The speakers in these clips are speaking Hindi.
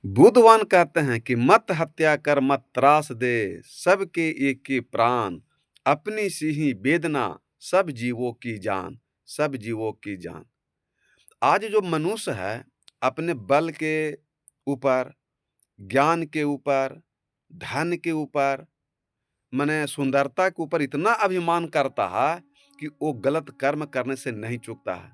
बुद्धवान कहते हैं कि मत हत्या कर मत त्रास दे, सबके एक के प्राण, अपनी सी ही वेदना, सब जीवों की जान, सब जीवों की जान। आज जो मनुष्य है अपने बल के ऊपर, ज्ञान के ऊपर, धन के ऊपर, माने सुंदरता के ऊपर इतना अभिमान करता है कि वो गलत कर्म करने से नहीं चूकता है।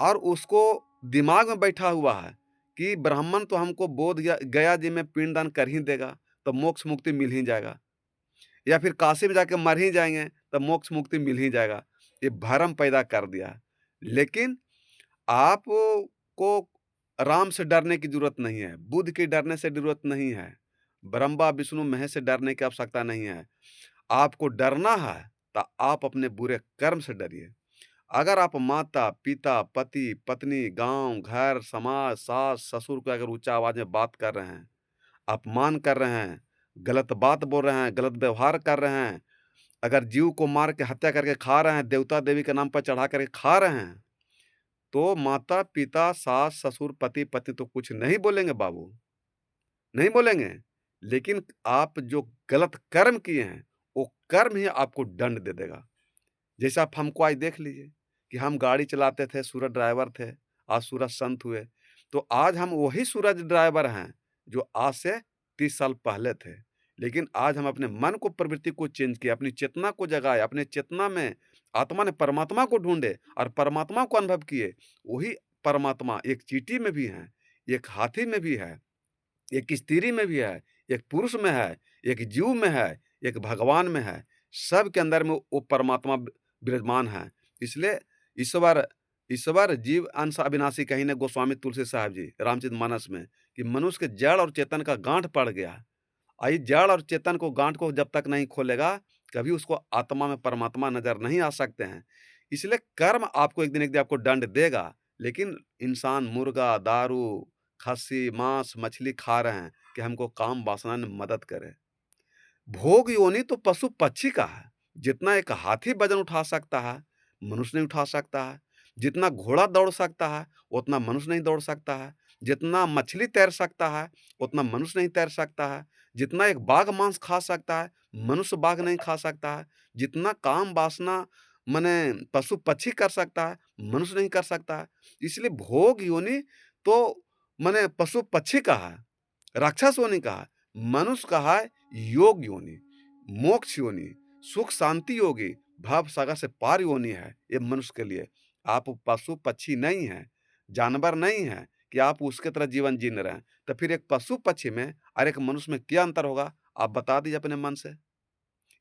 और उसको दिमाग में बैठा हुआ है कि ब्राह्मण तो हमको बोध गया जी में पिंडदान कर ही देगा, तो मोक्ष मुक्ति मिल ही जाएगा, या फिर काशी में जाके मर ही जाएंगे तो मोक्ष मुक्ति मिल ही जाएगा। ये भरम पैदा कर दिया है। लेकिन आपको राम से डरने की जरूरत नहीं है, बुद्ध के डरने से जरूरत नहीं है, ब्रह्मा विष्णु महेश से डरने की आवश्यकता नहीं है। आपको डरना है तो आप अपने बुरे कर्म से डरिए। अगर आप माता, पिता, पति, पत्नी, गाँव, घर, समाज, सास, ससुर को अगर ऊँचा आवाज़ में बात कर रहे हैं, अपमान कर रहे हैं, गलत बात बोल रहे हैं, गलत व्यवहार कर रहे हैं, अगर जीव को मार के हत्या करके खा रहे हैं, देवता-देवी के नाम पर चढ़ा करके खा रहे हैं, तो माता-पिता, सास, ससुर, पति-पत्नी तो कुछ नहीं बोलेंगे बाबू, नहीं बोलेंगे। लेकिन आप जो गलत कर्म किए हैं, वो कर्म ही आपको दंड दे देगा। जैसे आप हमको आज देख लीजिए कि हम गाड़ी चलाते थे, सूरज ड्राइवर थे, आज सूरज संत हुए। तो आज हम वही सूरज ड्राइवर हैं, जो आज से 30 साल पहले थे। लेकिन आज हम अपने मन को, प्रवृत्ति को चेंज किया, अपनी चेतना को जगाए, अपने चेतना में आत्मा ने परमात्मा को ढूँढे और परमात्मा को अनुभव किए। वही परमात्मा एक चींटी में भी है, एक हाथी में भी है, एक स्त्री में भी है, एक पुरुष में है, एक जीव में है, एक भगवान में है। सबके अंदर में वो परमात्मा विराजमान है। इसलिए ईश्वर ईश्वर जीव अंश अविनाशी कहीं ने गोस्वामी तुलसी साहब जी रामचरितमानस में कि मनुष्य के जड़ और चेतन का गांठ पड़ गया। आई जड़ और चेतन को, गांठ को जब तक नहीं खोलेगा, कभी उसको आत्मा में परमात्मा नजर नहीं आ सकते हैं। इसलिए कर्म आपको एक दिन आपको दंड देगा। लेकिन इंसान मुर्गा, दारू, खस्सी, मांस, मछली खा रहे हैं कि हमको काम वासना ने मदद करे। भोग योनि तो पशु पक्षी का है। जितना एक हाथी वजन उठा सकता है, मनुष्य नहीं उठा सकता है। जितना घोड़ा दौड़ सकता है, उतना मनुष्य नहीं दौड़ सकता है। जितना मछली तैर सकता है, उतना मनुष्य नहीं तैर सकता है। जितना एक बाघ मांस खा सकता है, मनुष्य बाघ नहीं खा सकता है। जितना काम वासना माने पशु पक्षी कर सकता है, मनुष्य नहीं कर सकता है। इसलिए भोग योनि तो माने पशु पक्षी का है, राक्षस योनि का है। मनुष्य का है योग योनि, मोक्ष योनि, सुख शांति योगी, भव सागर से पार योनि है ये मनुष्य के लिए। आप पशु पक्षी नहीं हैं, जानवर नहीं हैं कि आप उसके तरह जीवन जी रहे हैं। तो फिर एक पशु पक्षी में और एक मनुष्य में क्या अंतर होगा? आप बता दीजिए अपने मन से।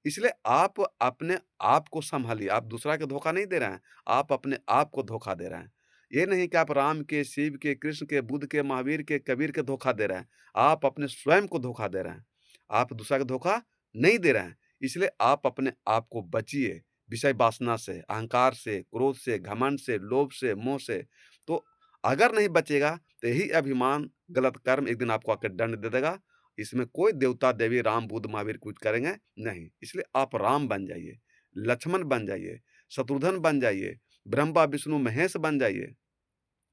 इसलिए आप अपने आप को सँभालिए, आप दूसरा के धोखा नहीं दे रहे हैं, आप अपने आप को धोखा दे रहे हैं। ये नहीं कि आप राम के, शिव के, कृष्ण के, बुद्ध के, महावीर के, कबीर के धोखा दे रहे हैं, आप अपने स्वयं को धोखा दे रहे हैं। आप दूसरा को धोखा नहीं दे रहे हैं, इसलिए आप अपने आप को बचिए विषय वासना से, अहंकार से, क्रोध से, घमंड से, लोभ से, मोह से। तो अगर नहीं बचेगा तो यही अभिमान, गलत कर्म एक दिन आपको आकर दंड दे देगा। इसमें कोई देवता, देवी, राम, बुद्ध, महावीर कुछ करेंगे नहीं। इसलिए आप राम बन जाइए, लक्ष्मण बन जाइए, शत्रुघ्न बन जाइए, ब्रह्मा, विष्णु, महेश बन जाइए।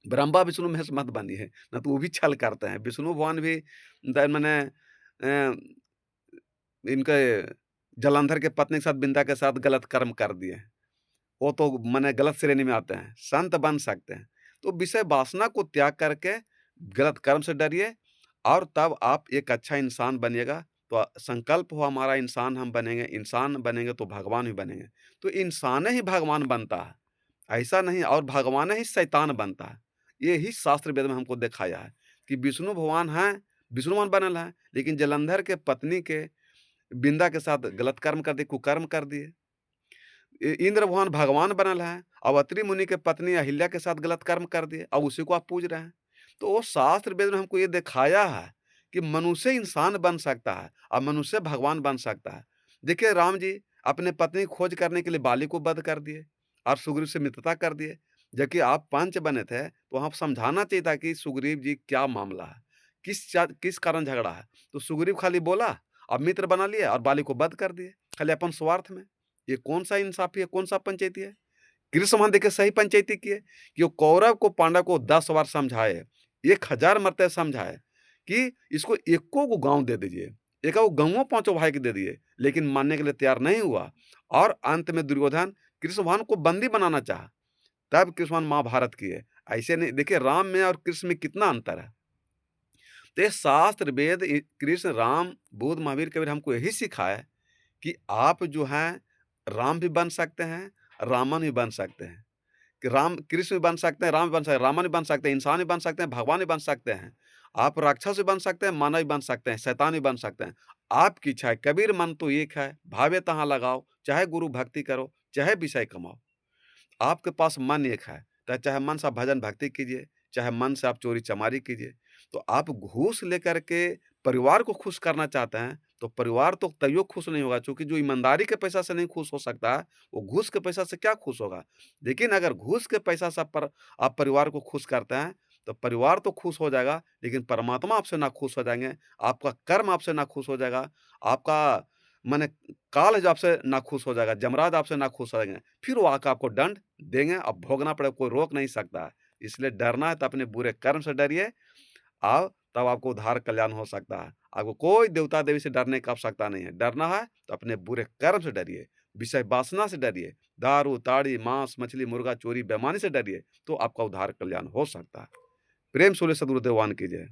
ब्रह्मा, विष्णु, महेश मत बनिए, ना तो वो भी छल करते हैं। विष्णु भगवान भी माने इनके जलंधर के पत्नी के साथ, बिंदा के साथ गलत कर्म कर दिए। वो तो माने गलत श्रेणी में आते हैं, संत बन सकते हैं। तो विषय वासना को त्याग करके गलत कर्म से डरिए और तब आप एक अच्छा इंसान बनिएगा। तो संकल्प हो हमारा, इंसान बनेंगे तो भगवान भी बनेंगे। तो इंसान ही भगवान बनता है, ऐसा नहीं, और भगवान ही शैतान बनता है। ये ही शास्त्र वेद में हमको दिखाया है कि विष्णु भगवान हैं, विष्णु भगवान बनल हैं, लेकिन जलंधर के पत्नी के, बिंदा के साथ गलत कर्म कर दिए, कुकर्म कर दिए। इंद्र भगवान भगवान बनल है, और अत्रि मुनि के पत्नी अहिल्या के साथ गलत कर्म कर दिए और उसी को आप पूज रहे हैं। तो वो शास्त्र वेद में हमको ये दिखाया है कि मनुष्य इंसान बन सकता है और मनुष्य भगवान बन सकता है। देखिए राम जी अपने पत्नी की खोज करने के लिए बाली को वध कर दिए और सुग्रीव से मित्रता कर दिए। जबकि आप पंच बने थे तो आप समझाना चाहिए था कि सुग्रीव जी क्या मामला है, किस कारण झगड़ा है। तो सुग्रीव खाली बोला और मित्र बना लिया और बाली को वध कर दिए, खाली अपन स्वार्थ में। ये कौन-सा इंसाफ़ी है, कौन-सा पंचायती है? कृष्ण भगवान देखिए सही पंचायती किए कि वो कौरव को, पांडव को 10 बार समझाए, 1000 मरते समझाए कि इसको एको को गाँव दे दीजिए, एकाओ गौवों पाँचों भाई के दे दिए, लेकिन मानने के लिए तैयार नहीं हुआ और अंत में दुर्योधन कृष्ण भगवान को बंदी बनाना चाहा, तब कृष्ण भगवान महाभारत किए। ऐसे नहीं, देखिए राम में और कृष्ण में कितना अंतर है। तो ये शास्त्र, वेद, कृष्ण, राम, बुद्ध, महावीर, कबीर हमको यही सिखाया कि आप जो हैं राम भी बन सकते हैं, रावण भी बन सकते हैं। कि राम कृष्ण भी बन सकते हैं, राम भी बन सकते हैं, रावण भी बन सकते हैं, इंसान भी बन सकते हैं, भगवान भी बन सकते हैं। आप राक्षस भी बन सकते हैं, मानव भी बन सकते हैं, शैतान भी बन सकते हैं। आपकी इच्छा है, कबीर मन तो एक है, भावे तहाँ लगाओ, चाहे गुरु भक्ति करो, चाहे विषय कमाओ। आपके पास मन एक है, तो चाहे मन से आप भजन भक्ति कीजिए, चाहे मन से आप चोरी-चमारी कीजिए। तो आप घूस लेकर के परिवार को खुश करना चाहते हैं, तो परिवार तो तइयो खुश नहीं होगा, क्योंकि जो ईमानदारी के पैसा से नहीं खुश हो सकता है, वो घूस के पैसा से क्या खुश होगा? लेकिन अगर घूस के पैसा से आप परिवार को खुश करते हैं, तो परिवार तो खुश हो जाएगा, लेकिन परमात्मा आपसे नाखुश हो जाएँगे, आपका कर्म आपसे नाखुश हो जाएगा, आपका माने काल जो आपसे नाखुश हो जाएगा, यमराज आपसे नाखुश हो जाएँगे। फिर वो आके आपको दंड देंगे, अब भोगना पड़ेगा, कोई रोक नहीं सकता है। इसलिए डरना है तो अपने बुरे कर्म से डरिए, आओ तब आपको उद्धार कल्याण हो सकता है। आपको कोई देवता-देवी से डरने की आवश्यकता नहीं है। डरना है तो अपने बुरे कर्म से डरिए, विषय वासना से डरिए, दारू, ताड़ी, मांस, मछली, मुर्गा, चोरी, बेईमानी से डरिए, तो आपका उद्धार कल्याण हो सकता है। प्रेम से बोलिए सद्गुरुदेव भगवान की जय।